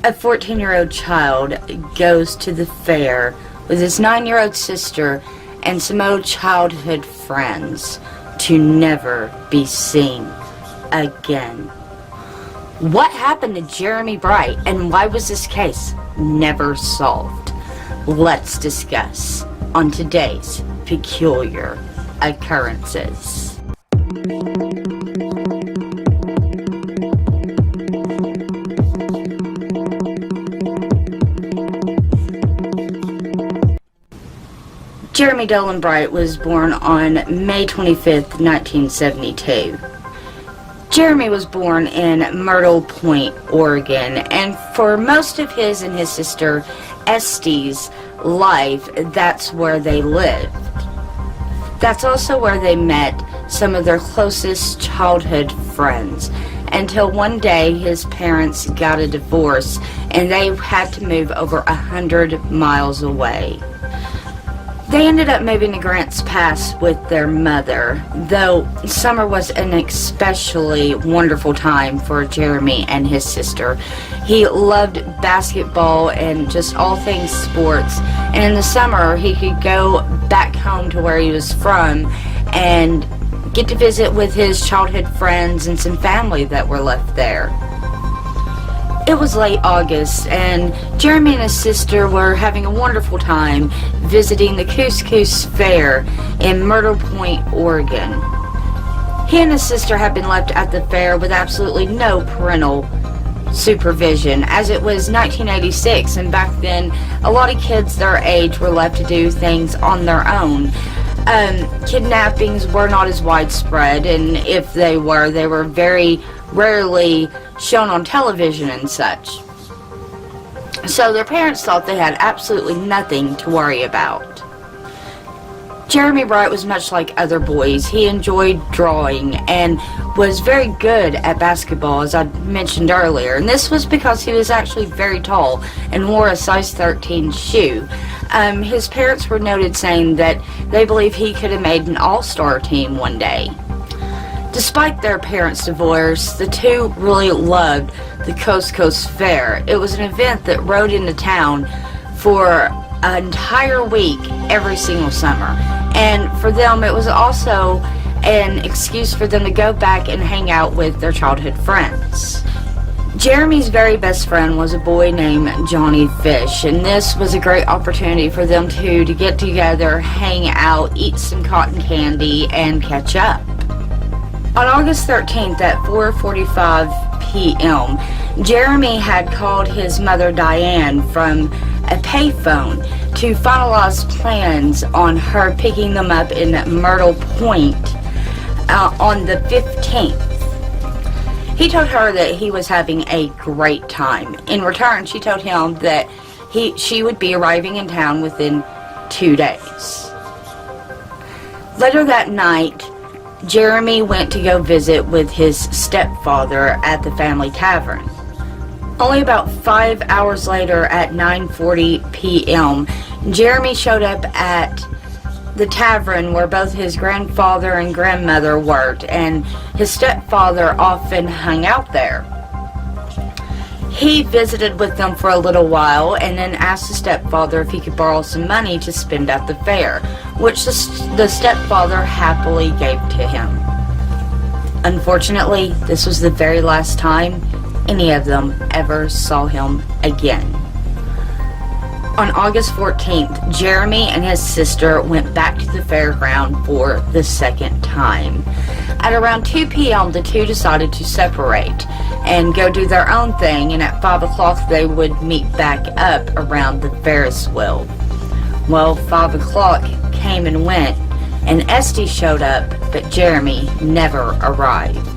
A 14-year-old child goes to the fair with his 9-year-old sister and some old childhood friends to never be seen again. What happened to Jeremy Bright, and why was this case never solved? Let's discuss on today's Peculiar Occurrences. Jeremy Dolan Bright was born on May 25th, 1972. Jeremy was born in Myrtle Point, Oregon, and for most of his and his sister Estee's life, that's where they lived. That's also where they met some of their closest childhood friends, until one day his parents got a divorce and they had to move over 100 miles away. They ended up moving to Grants Pass with their mother, though summer was an especially wonderful time for Jeremy and his sister. He loved basketball and just all things sports, and in the summer he could go back home to where he was from and get to visit with his childhood friends and some family that were left there. It was late August, and Jeremy and his sister were having a wonderful time visiting the Couscous Fair in Myrtle Point, Oregon. He and his sister had been left at the fair with absolutely no parental supervision, as it was 1986, and back then a lot of kids their age were left to do things on their own. Kidnappings were not as widespread, and if they were very rarely shown on television and such. So their parents thought they had absolutely nothing to worry about. Jeremy Bright was much like other boys. He enjoyed drawing and was very good at basketball, as I mentioned earlier. And this was because he was actually very tall and wore a size 13 shoe. His parents were noted saying that they believe he could have made an all-star team one day. Despite their parents' divorce, the two really loved the Couscous Fair. It was an event that rode into town for an entire week every single summer. And for them, it was also an excuse for them to go back and hang out with their childhood friends. Jeremy's very best friend was a boy named Johnny Fish, and this was a great opportunity for them two to get together, hang out, eat some cotton candy, and catch up. On August 13th at 4:45 p.m., Jeremy had called his mother Diane from a payphone to finalize plans on her picking them up in Myrtle Point on the 15th. He told her that he was having a great time. In return, she told him that she would be arriving in town within 2 days. Later that night, Jeremy went to go visit with his stepfather at the family tavern. Only about 5 hours later at 9:40 p.m., Jeremy showed up at the tavern where both his grandfather and grandmother worked, and his stepfather often hung out there. He visited with them for a little while and then asked the stepfather if he could borrow some money to spend at the fair, which the stepfather happily gave to him. Unfortunately, this was the very last time any of them ever saw him again. On August 14th, Jeremy and his sister went back to the fairground for the second time. At around 2 p.m., the two decided to separate and go do their own thing, and at 5 o'clock they would meet back up around the Ferris wheel. Well, 5 o'clock came and went, and Esty showed up, but Jeremy never arrived.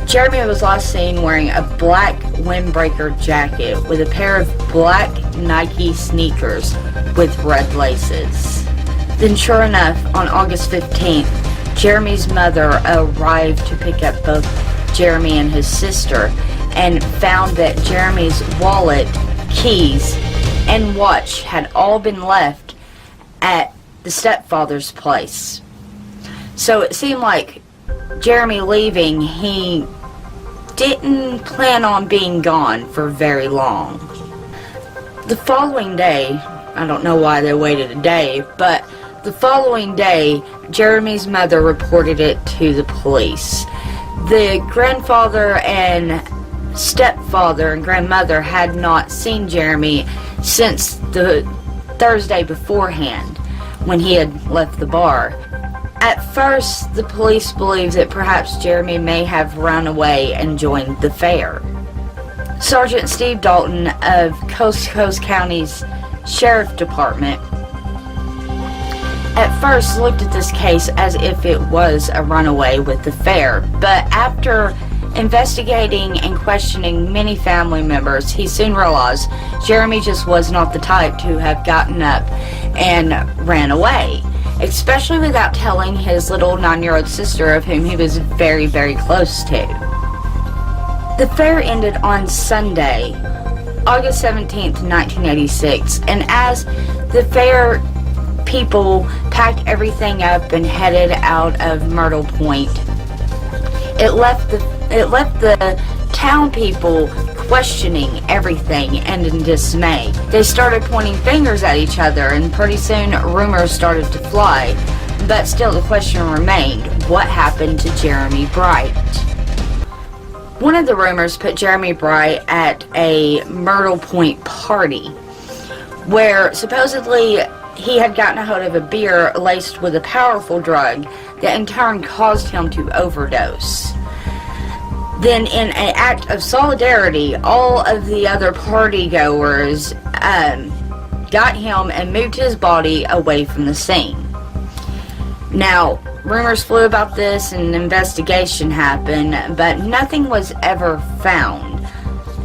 Jeremy was last seen wearing a black windbreaker jacket with a pair of black Nike sneakers with red laces. Then sure enough, on August 15th, Jeremy's mother arrived to pick up both Jeremy and his sister and found that Jeremy's wallet, keys, and watch had all been left at the stepfather's place. So it seemed like Jeremy leaving, he didn't plan on being gone for very long. The following day, I don't know why they waited a day, but the following day, Jeremy's mother reported it to the police. The grandfather and stepfather and grandmother had not seen Jeremy since the Thursday beforehand, when he had left the bar. At first, the police believed that perhaps Jeremy may have run away and joined the fair. Sergeant Steve Dalton of Coast to Coast County's Sheriff Department at first looked at this case as if it was a runaway with the fair, but after investigating and questioning many family members, he soon realized Jeremy just was not the type to have gotten up and ran away, especially without telling his little 9-year-old sister, of whom he was very, very close to. The fair ended on Sunday, August 17th, 1986, and as the fair people packed everything up and headed out of Myrtle Point, it left the town people questioning everything and in dismay. They started pointing fingers at each other, and pretty soon rumors started to fly, but still the question remained: what happened to Jeremy Bright? One of the rumors put Jeremy Bright at a Myrtle Point party, where supposedly he had gotten a hold of a beer laced with a powerful drug that in turn caused him to overdose. Then, in an act of solidarity, all of the other party goers got him and moved his body away from the scene. Now, rumors flew about this and an investigation happened, but nothing was ever found.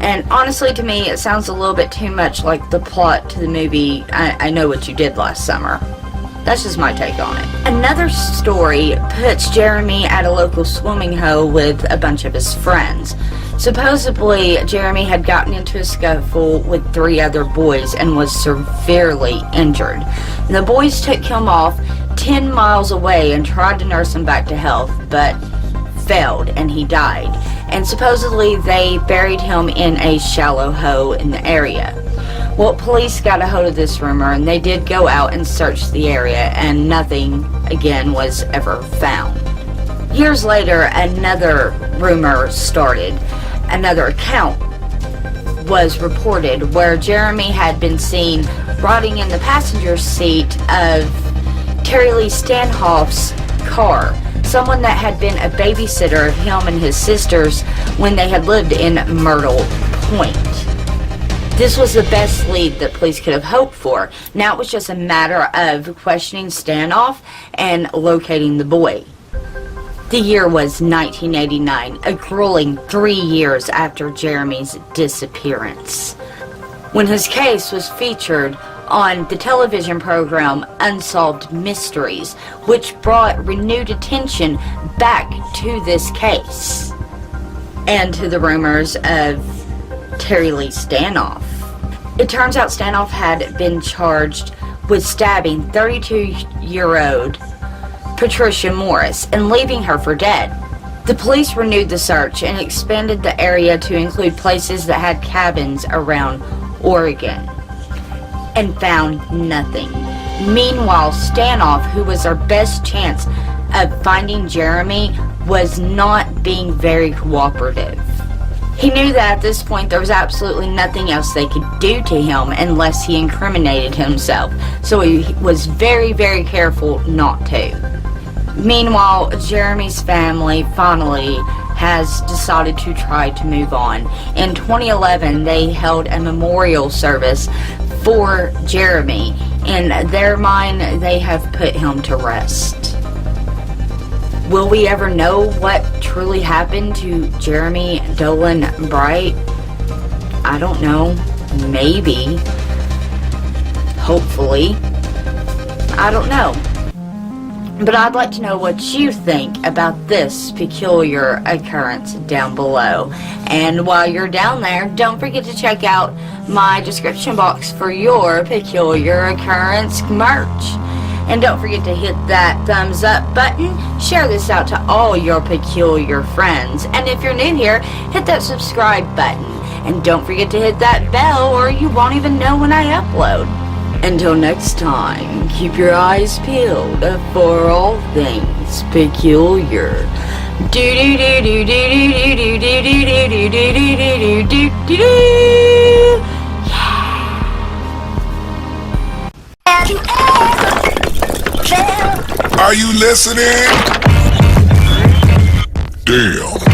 And honestly, to me, it sounds a little bit too much like the plot to the movie I Know What You Did Last Summer. That's just my take on it. Another story puts Jeremy at a local swimming hole with a bunch of his friends. Supposedly, Jeremy had gotten into a scuffle with 3 other boys and was severely injured. The boys took him off 10 miles away and tried to nurse him back to health, but failed and he died. And supposedly they buried him in a shallow hole in the area. Well, police got a hold of this rumor and they did go out and search the area, and nothing again was ever found. Years later, another rumor started. Another account was reported where Jeremy had been seen riding in the passenger seat of Terry Lee Stanhoff's car, someone that had been a babysitter of him and his sisters when they had lived in Myrtle Point. This was the best lead that police could have hoped for. Now it was just a matter of questioning Stanhoff and locating the boy. The year was 1989, a grueling 3 years after Jeremy's disappearance, when his case was featured on the television program Unsolved Mysteries, which brought renewed attention back to this case and to the rumors of Terry Lee Stanhoff. It turns out Stanhoff had been charged with stabbing 32-year-old Patricia Morris and leaving her for dead. The police renewed the search and expanded the area to include places that had cabins around Oregon, and found nothing. Meanwhile, Stanhoff, who was our best chance of finding Jeremy, was not being very cooperative. He knew that at this point there was absolutely nothing else they could do to him unless he incriminated himself, so he was very, very careful not to. Meanwhile, Jeremy's family finally has decided to try to move on. In 2011, they held a memorial service for Jeremy. In their mind, they have put him to rest. Will we ever know what truly happened to Jeremy Dolan Bright? I don't know. Maybe. Hopefully. I don't know. But I'd like to know what you think about this peculiar occurrence down below. And while you're down there, don't forget to check out my description box for your peculiar occurrence merch. And don't forget to hit that thumbs up button. Share this out to all your peculiar friends. And if you're new here, hit that subscribe button. And don't forget to hit that bell or you won't even know when I upload. Until next time, keep your eyes peeled for all things peculiar. Are you listening? Damn.